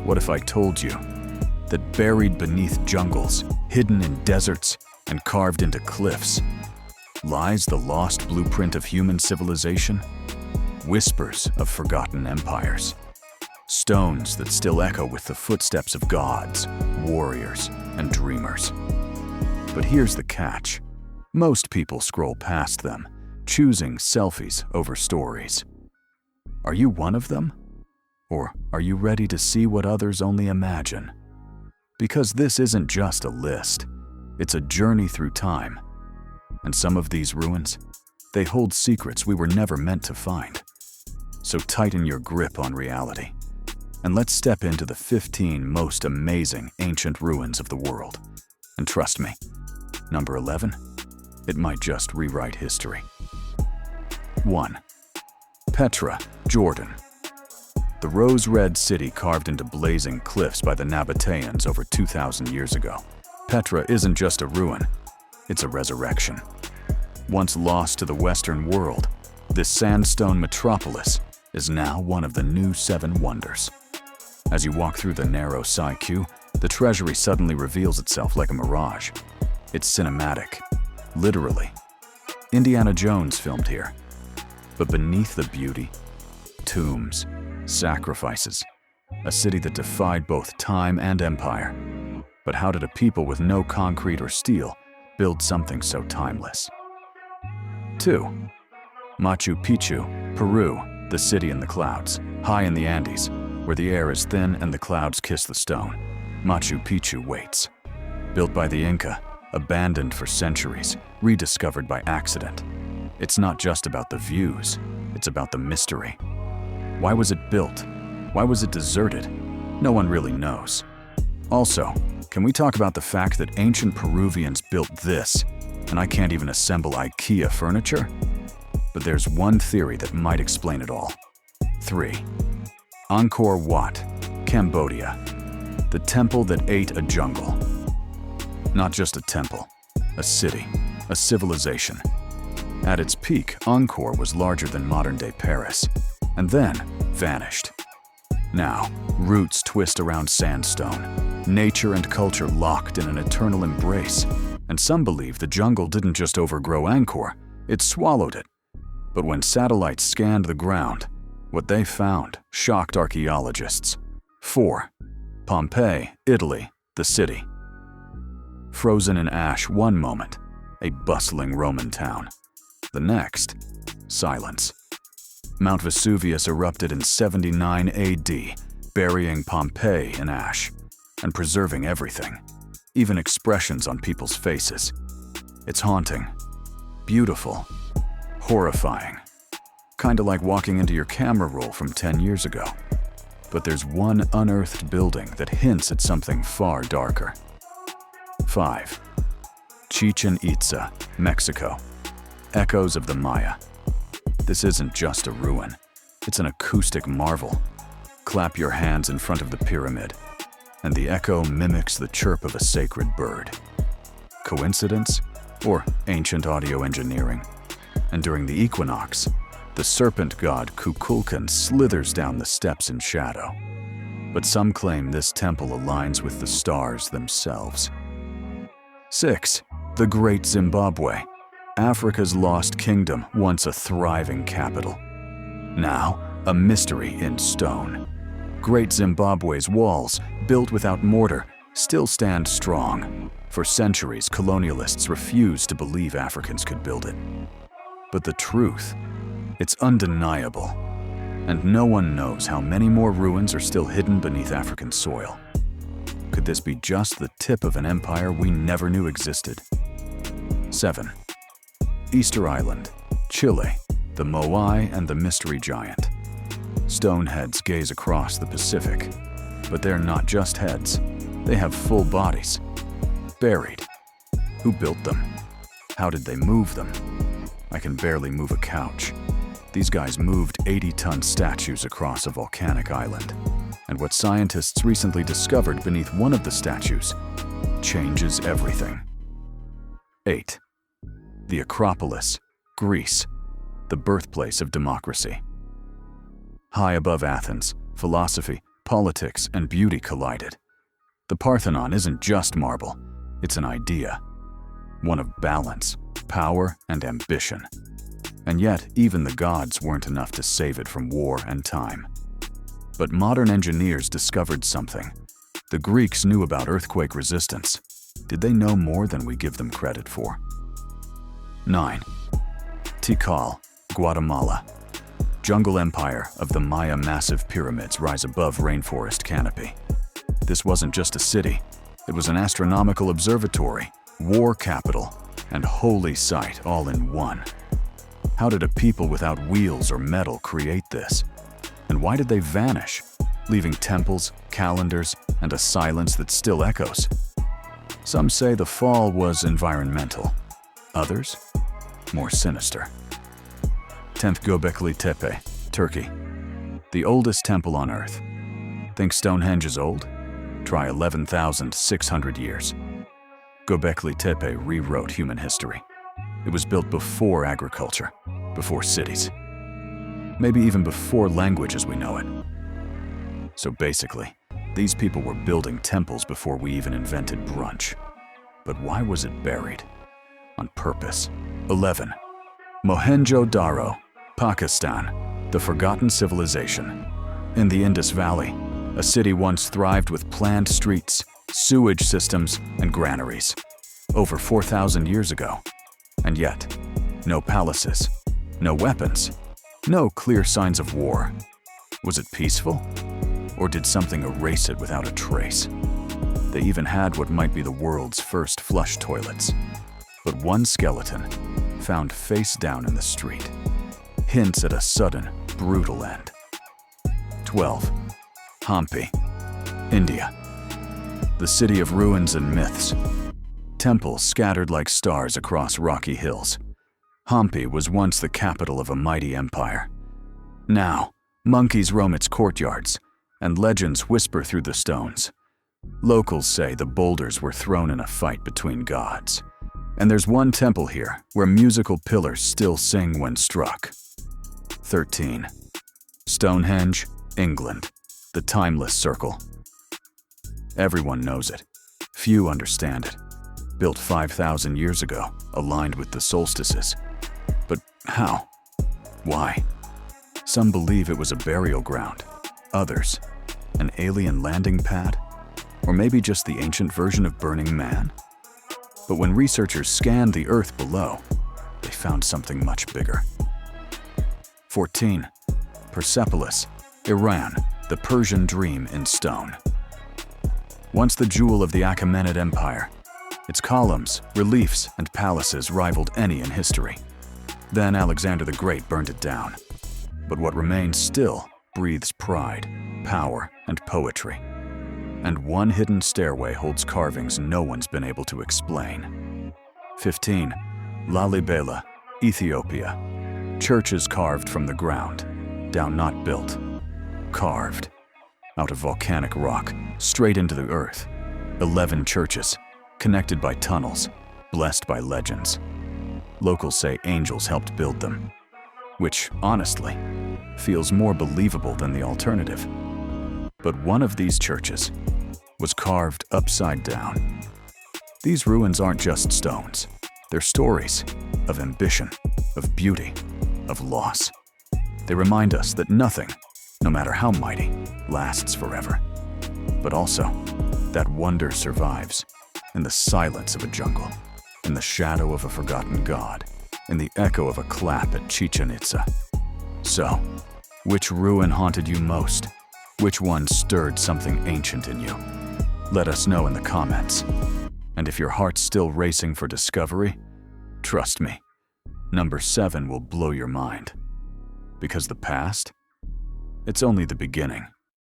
What if I told you that buried beneath jungles, hidden in deserts, and carved into cliffs, lies the lost blueprint of human civilization? Whispers of forgotten empires. Stones that still echo with the footsteps of gods, warriors, and dreamers. But here's the catch. Most people scroll past them, choosing selfies over stories. Are you one of them? Or are you ready to see what others only imagine? Because this isn't just a list, it's a journey through time. And some of these ruins, they hold secrets we were never meant to find. So tighten your grip on reality, and let's step into the 15 most amazing ancient ruins of the world. And trust me, number 11, it might just rewrite history. 1. Petra, Jordan. The rose-red city carved into blazing cliffs by the Nabateans over 2,000 years ago. Petra isn't just a ruin, it's a resurrection. Once lost to the Western world, this sandstone metropolis is now one of the new 7 wonders. As you walk through the narrow queue, the treasury suddenly reveals itself like a mirage. It's cinematic, literally. Indiana Jones filmed here. But beneath the beauty, tombs, sacrifices, a city that defied both time and empire. But how did a people with no concrete or steel build something so timeless? 2. Machu Picchu, Peru, the city in the clouds, high in the Andes, where the air is thin and the clouds kiss the stone. Machu Picchu waits. Built by the Inca, abandoned for centuries, rediscovered by accident. It's not just about the views, it's about the mystery. Why was it built? Why was it deserted? No one really knows. Also, can we talk about the fact that ancient Peruvians built this, and I can't even assemble IKEA furniture? But there's one theory that might explain it all. 3. Angkor Wat, Cambodia. The temple that ate a jungle. Not just a temple, a city, a civilization. At its peak, Angkor was larger than modern-day Paris, and then vanished. Now, roots twist around sandstone, nature and culture locked in an eternal embrace, and some believe the jungle didn't just overgrow Angkor, it swallowed it. But when satellites scanned the ground, what they found shocked archaeologists. 4. Pompeii, Italy, the city. Frozen in ash one moment, a bustling Roman town. The next, silence. Mount Vesuvius erupted in 79 AD, burying Pompeii in ash and preserving everything, even expressions on people's faces. It's haunting, beautiful, horrifying. Kinda like walking into your camera roll from 10 years ago. But there's one unearthed building that hints at something far darker. 5. Chichen Itza, Mexico. Echoes of the Maya. This isn't just a ruin, it's an acoustic marvel. Clap your hands in front of the pyramid, and the echo mimics the chirp of a sacred bird. Coincidence? Or ancient audio engineering? And during the equinox, the serpent god Kukulkan slithers down the steps in shadow. But some claim this temple aligns with the stars themselves. 6. The Great Zimbabwe. Africa's lost kingdom, once a thriving capital. Now, a mystery in stone. Great Zimbabwe's walls, built without mortar, still stand strong. For centuries, colonialists refused to believe Africans could build it. But the truth, it's undeniable. And no one knows how many more ruins are still hidden beneath African soil. Could this be just the tip of an empire we never knew existed? 7. Easter Island, Chile, the Moai and the Mystery Giant. Stone heads gaze across the Pacific, but they're not just heads. They have full bodies. Buried. Who built them? How did they move them? I can barely move a couch. These guys moved 80-ton statues across a volcanic island. And what scientists recently discovered beneath one of the statues changes everything. 8. The Acropolis, Greece, the birthplace of democracy. High above Athens, philosophy, politics, and beauty collided. The Parthenon isn't just marble, it's an idea. One of balance, power, and ambition. And yet, even the gods weren't enough to save it from war and time. But modern engineers discovered something. The Greeks knew about earthquake resistance. Did they know more than we give them credit for? 9. Tikal, Guatemala. Jungle empire of the Maya massive pyramids rise above rainforest canopy. This wasn't just a city, it was an astronomical observatory, war capital, and holy site all in one. How did a people without wheels or metal create this? And why did they vanish, leaving temples, calendars, and a silence that still echoes? Some say the fall was environmental, others more sinister. 10th Göbekli Tepe, Turkey. The oldest temple on Earth. Think Stonehenge is old? Try 11,600 years. Göbekli Tepe rewrote human history. It was built before agriculture, before cities, maybe even before language as we know it. So basically, these people were building temples before we even invented brunch. But why was it buried? On purpose. 11. Mohenjo-Daro, Pakistan, the forgotten civilization. In the Indus Valley, a city once thrived with planned streets, sewage systems, and granaries. Over 4,000 years ago. And yet, no palaces, no weapons, no clear signs of war. Was it peaceful? Or did something erase it without a trace? They even had what might be the world's first flush toilets. But one skeleton, found face down in the street, hints at a sudden, brutal end. 12. Hampi, India. The city of ruins and myths. Temples scattered like stars across rocky hills. Hampi was once the capital of a mighty empire. Now, monkeys roam its courtyards, and legends whisper through the stones. Locals say the boulders were thrown in a fight between gods. And there's one temple here where musical pillars still sing when struck. 13. Stonehenge, England, the timeless circle. Everyone knows it. Few understand it. Built 5,000 years ago, aligned with the solstices. But how? Why? Some believe it was a burial ground. Others, an alien landing pad? Or maybe just the ancient version of Burning Man? But when researchers scanned the earth below, they found something much bigger. 14. Persepolis, Iran, the Persian dream in stone. Once the jewel of the Achaemenid Empire, its columns, reliefs, and palaces rivaled any in history. Then Alexander the Great burned it down. But what remains still breathes pride, power, and poetry. And one hidden stairway holds carvings no one's been able to explain. 15. Lalibela, Ethiopia. Churches carved from the ground, down not built. Carved. Out of volcanic rock, straight into the earth. 11 churches, connected by tunnels, blessed by legends. Locals say angels helped build them, which, honestly, feels more believable than the alternative. But one of these churches was carved upside down. These ruins aren't just stones. They're stories of ambition, of beauty, of loss. They remind us that nothing, no matter how mighty, lasts forever. But also, that wonder survives in the silence of a jungle, in the shadow of a forgotten god, in the echo of a clap at Chichen Itza. So, which ruin haunted you most? Which one stirred something ancient in you? Let us know in the comments. And if your heart's still racing for discovery, trust me, number 7 will blow your mind. Because the past, it's only the beginning.